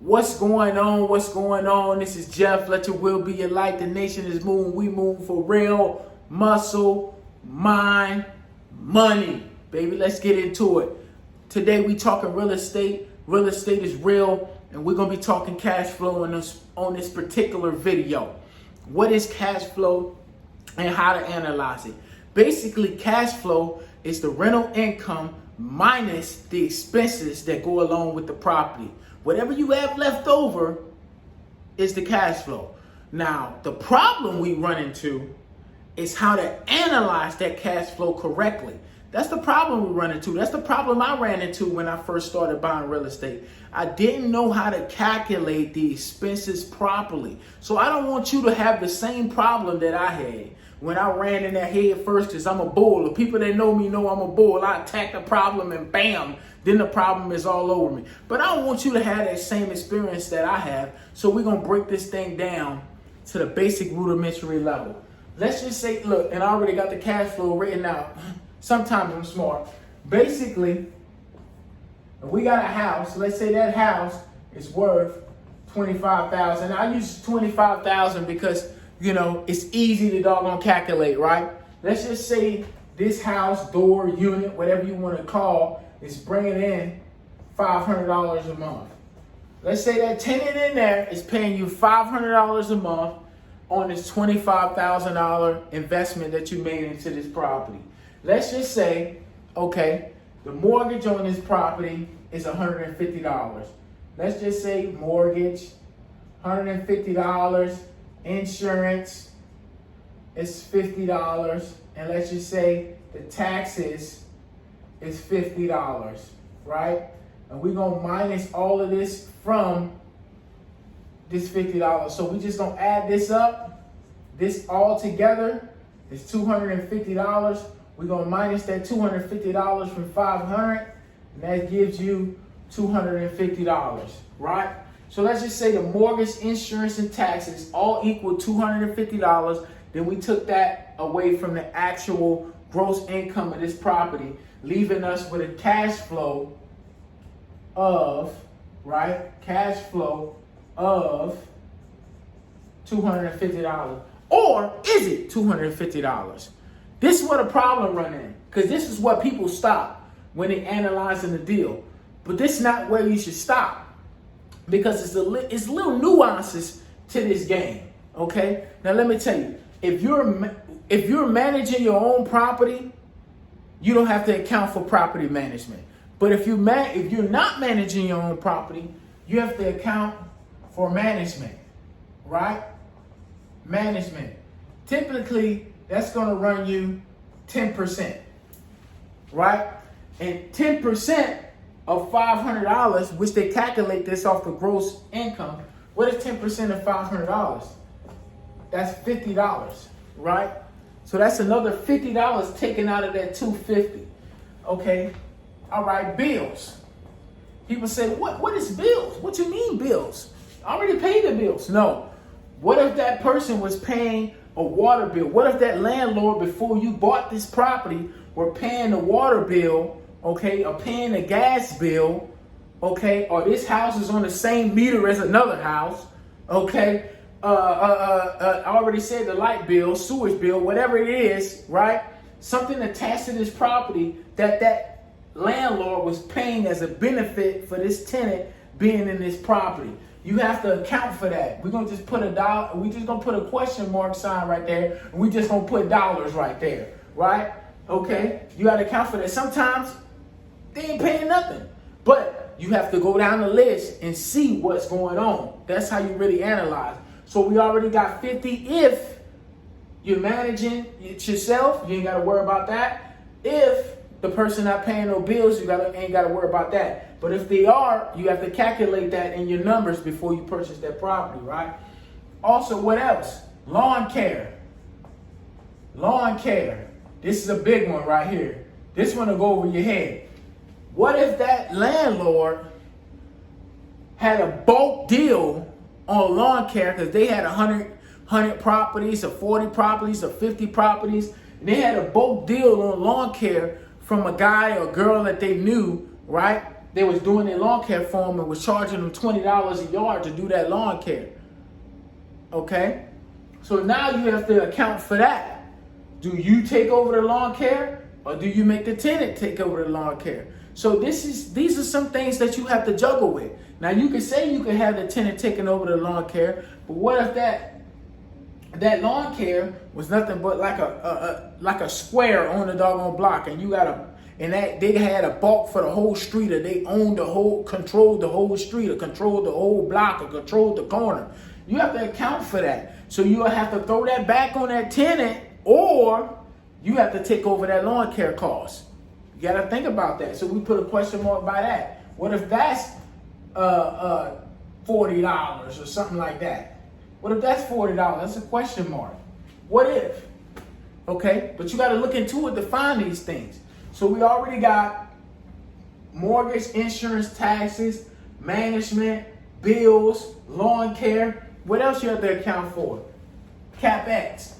What's going on? What's going on? This is Jeff. Let your will be your light. The nation is moving. We move for real. Muscle, mind, money. Baby, let's get into it. Today we talking real estate. Real estate is real. And we're going to be talking cash flow on this particular video. What is cash flow and how to analyze it? Basically, cash flow is the rental income minus the expenses that go along with the property. Whatever you have left over is the cash flow. Now, the problem we run into is how to analyze that cash flow correctly. That's the problem we run into. That's the problem I ran into when I first started buying real estate. I didn't know how to calculate the expenses properly. So I don't want you to have the same problem that I had when I ran in that head first, because I'm a bull. The people that know me know I'm a bull. I attack the problem and bam, then the problem is all over me. But I don't want you to have that same experience that I have. So we're going to break this thing down to the basic rudimentary level. Let's just say, look, and I already got the cash flow written out. Sometimes I'm smart. Basically, if we got a house, let's say that house is worth $25,000. I use $25,000 because, you know, it's easy to doggone calculate, right? Let's just say this house, door, unit, whatever you want to call, is bringing in $500 a month. Let's say that tenant in there is paying you $500 a month on this $25,000 investment that you made into this property. Let's just say, okay, the mortgage on this property is $150. Let's just say mortgage, $150, insurance is $50, and let's just say the taxes is $50, right? And we're going to minus all of this from this $50. So we just going to add this up. This all together is $250. We're going to minus that $250 from $500, and that gives you $250, right? So let's just say the mortgage, insurance, and taxes all equal $250. Then we took that away from the actual gross income of this property, leaving us with a cash flow of, right? Cash flow of $250. Or is it $250? This is what a problem run in, because this is what people stop when they analyzing the deal. But this is not where you should stop, because it's little nuances to this game. Okay, now let me tell you, if you're managing your own property, you don't have to account for property management. But if you're not managing your own property, you have to account for management, right? Management. Typically, that's going to run you 10%, right? And 10% of $500, which they calculate this off the gross income. What is 10% of $500? That's $50, right? So that's another $50 taken out of that $250. Okay, all right, bills. People say, what is bills? What you mean bills? I already paid the bills. No. What if that person was paying a water bill? What if that landlord, before you bought this property, were paying the water bill, okay, or paying the gas bill, okay, or this house is on the same meter as another house, okay, I already said the light bill, sewage bill, whatever it is, right? Something attached to this property that landlord was paying as a benefit for this tenant being in this property. You have to account for that. We're gonna just put a question mark sign right there, and we just gonna put dollars right there, right? Okay, you gotta account for that. Sometimes they ain't paying nothing, but you have to go down the list and see what's going on. That's how you really analyze. So we already got 50 if you're managing it yourself, you ain't gotta worry about that. If the person not paying no bills, you ain't gotta worry about that. But if they are, you have to calculate that in your numbers before you purchase that property, right? Also, what else? Lawn care. Lawn care. This is a big one right here. This one will go over your head. What if that landlord had a bulk deal on lawn care because they had 100 properties or 40 properties or 50 properties, and they had a bulk deal on lawn care from a guy or girl that they knew, right? they was doing their lawn care for them and was charging them $20 a yard to do that lawn care. Okay? So now you have to account for that. Do you take over the lawn care, or do you make the tenant take over the lawn care? So these are some things that you have to juggle with. Now you can say you can have the tenant taking over the lawn care, but what if that lawn care was nothing but like a square on the doggone block, and they had a bulk for the whole street, or they owned controlled the whole street, or controlled the whole block, or controlled the corner. You have to account for that. So you'll have to throw that back on that tenant, or you have to take over that lawn care cost. You got to think about that. So we put a question mark by that. What if that's $40 or something like that? What if that's $40? That's a question mark. What if? Okay, but you got to look into it to find these things. So we already got mortgage, insurance, taxes, management, bills, lawn care. What else you have to account for? CapEx.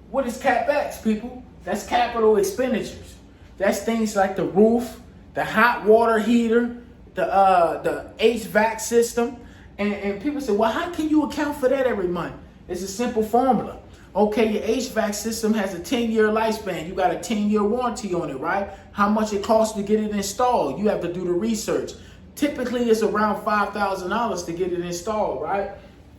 What is CapEx, people? That's capital expenditures. That's things like the roof, the hot water heater, the HVAC system. And people say, well, how can you account for that every month? It's a simple formula. Okay, your HVAC system has a 10-year lifespan. You got a 10-year warranty on it, right? How much it costs to get it installed? You have to do the research. Typically, it's around $5,000 to get it installed, right?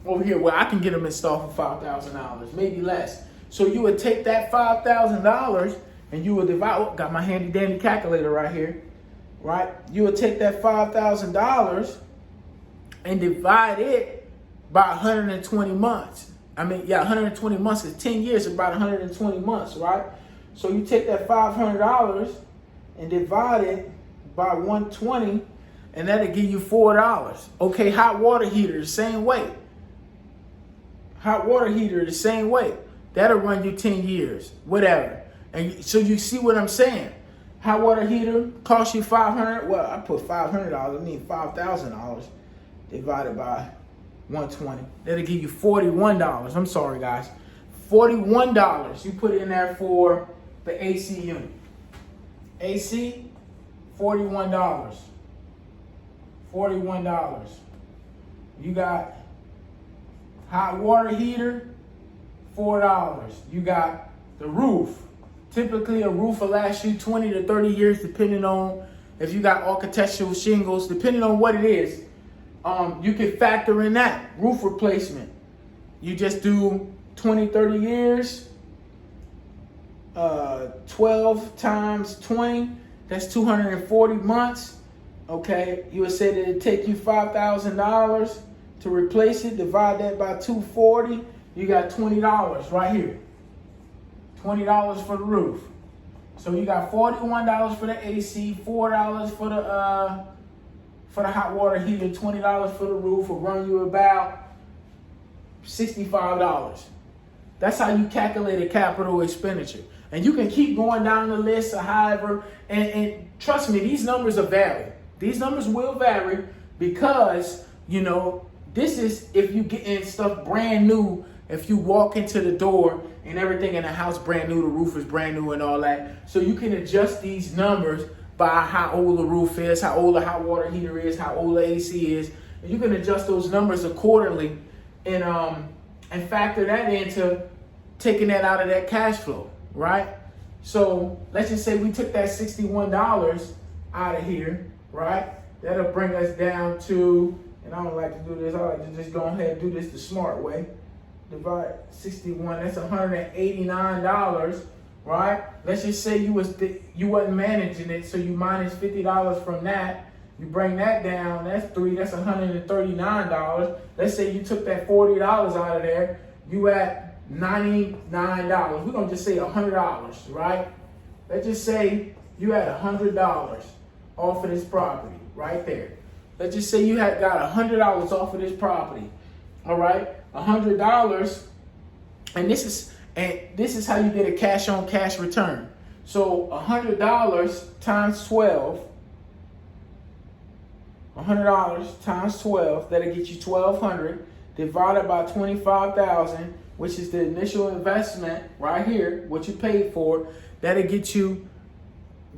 Over here, well, I can get them installed for $5,000, maybe less. So you would take that $5,000 and you would divide, got my handy dandy calculator right here, right? You would take that $5,000 and divide it by 120 months. 120 months is 10 years, about 120 months, right? So you take that $500 and divide it by 120, and that'll give you $4. Okay, hot water heater, the same way. Hot water heater, the same way. That'll run you 10 years, whatever. And so you see what I'm saying? Hot water heater costs you $500. Well, I put $500. I mean $5,000 divided by 120. That'll give you $41. I'm sorry, guys. $41. You put in there for the AC unit. AC, $41. $41. You got hot water heater, $4. You got the roof. Typically, a roof will last you 20 to 30 years, depending on if you got architectural shingles, depending on what it is. You can factor in that roof replacement. You just do 20, 30 years, 12 times 20, that's 240 months. Okay, you would say that it'd take you $5,000 to replace it. Divide that by 240, you got $20 right here. $20 for the roof. So you got $41 for the AC, $4 for the hot water heater, $20 for the roof will run you about $65. That's how you calculate a capital expenditure. And you can keep going down the list or however, and trust me, these numbers are vary. These numbers will vary because, this is if you get in stuff brand new, if you walk into the door and everything in the house brand new, the roof is brand new and all that. So you can adjust these numbers by how old the roof is, how old the hot water heater is, how old the AC is. And you can adjust those numbers accordingly and factor that into taking that out of that cash flow, right? So let's just say we took that $61 out of here, right? That'll bring us down to, and I don't like to do this, I like to just go ahead and do this the smart way. Divide 61, that's $189, right? Let's just say you wasn't managing it, so you minus $50 from that. You bring that down, that's $139. Let's say you took that $40 out of there, you at $99. We're gonna just say $100, right? Let's just say you had $100 off of this property, right there. Let's just say you had got $100 off of this property, all right? $100, and this is how you get a cash on cash return. So $100 times 12, $100 times 12, that'll get you $1,200 divided by 25,000, which is the initial investment right here, what you paid for. That'll get you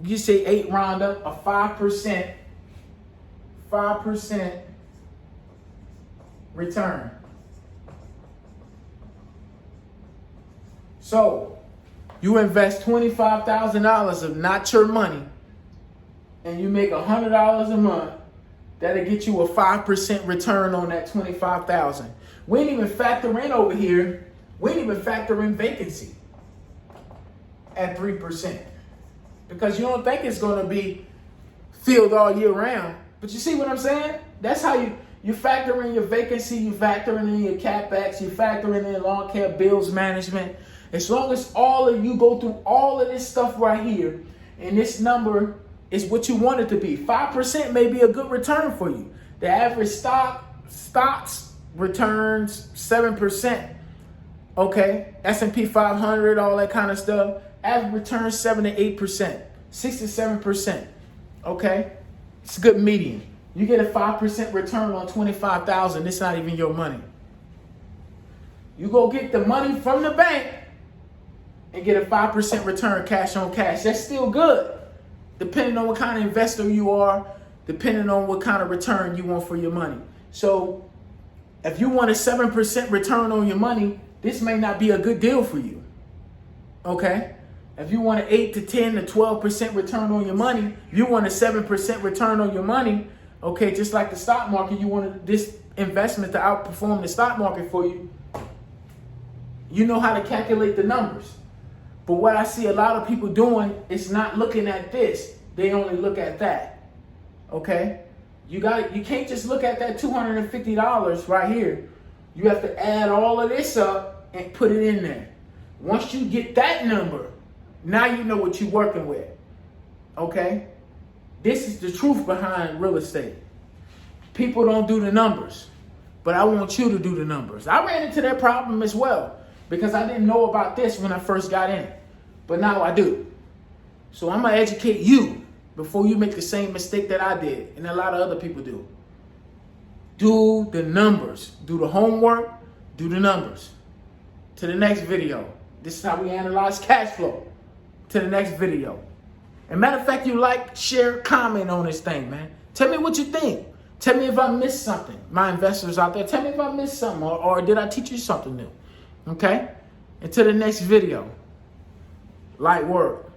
you say 8 round up, a 5% return. So you invest $25,000 of not your money, and you make $100 a month. That'll get you a 5% return on that $25,000. We ain't even factor in over here. We ain't even factor in vacancy at 3%, because you don't think it's going to be filled all year round. But you see what I'm saying? That's how you factor in your vacancy, you factor in your CapEx, you factor in lawn care, bills management. As long as all of you go through all of this stuff right here, and this number is what you want it to be, 5% may be a good return for you. The average stocks returns 7%. Okay, S&P 500, all that kind of stuff. Average returns 7 to 8%, 6 to 7%. Okay, it's a good median. You get a 5% return on $25,000. It's not even your money. You go get the money from the bank and get a 5% return cash on cash. That's still good, depending on what kind of investor you are, depending on what kind of return you want for your money. So if you want a 7% return on your money, this may not be a good deal for you. Okay? If you want an 8 to 10 to 12% return on your money, you want a 7% return on your money, okay, just like the stock market, you want this investment to outperform the stock market for you. You know how to calculate the numbers. But what I see a lot of people doing is not looking at this. They only look at that. Okay? You can't just look at that $250 right here. You have to add all of this up and put it in there. Once you get that number, now you know what you're working with. Okay? This is the truth behind real estate. People don't do the numbers, but I want you to do the numbers. I ran into that problem as well because I didn't know about this when I first got in, but now I do. So I'm going to educate you before you make the same mistake that I did and a lot of other people do. Do the numbers. Do the homework. Do the numbers. To the next video. This is how we analyze cash flow. To the next video. And matter of fact, you like, share, comment on this thing, man. Tell me what you think. Tell me if I missed something. My investors out there, tell me if I missed something or did I teach you something new? Okay? Until the next video. Light work.